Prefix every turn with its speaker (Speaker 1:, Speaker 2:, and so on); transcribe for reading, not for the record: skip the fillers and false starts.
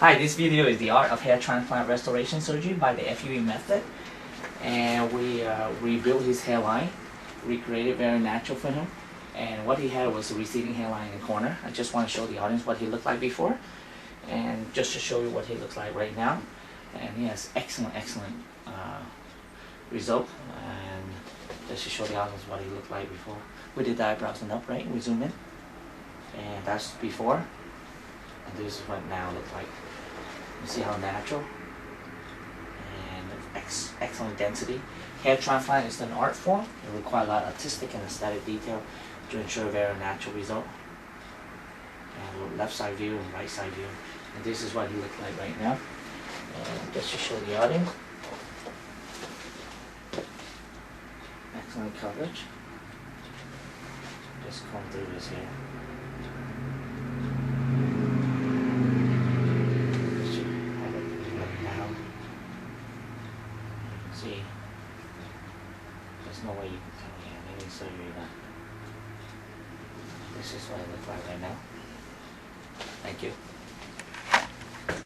Speaker 1: Hi, this video is the art of hair transplant restoration surgery by the FUE method, and we rebuilt his hairline, recreated very natural for him, and what he had was a receding hairline in the corner. I just want to show the audience what he looked like before, and just to show you what he looks like right now. And he has excellent result, and just to show the audience what he looked like before. We did the eyebrows and up, right? We zoom in, and that's before, and this is what now looks like. You see how natural and excellent density. Hair transplant is an art form. It requires a lot of artistic and aesthetic detail to ensure a very natural result. And left side view and right side view. And this is what he looks like right now. And just to show the audience. Excellent coverage. Just comb through his hair. See, there's no way you can tell me any surgery done. This is what it looks like right now. Thank you.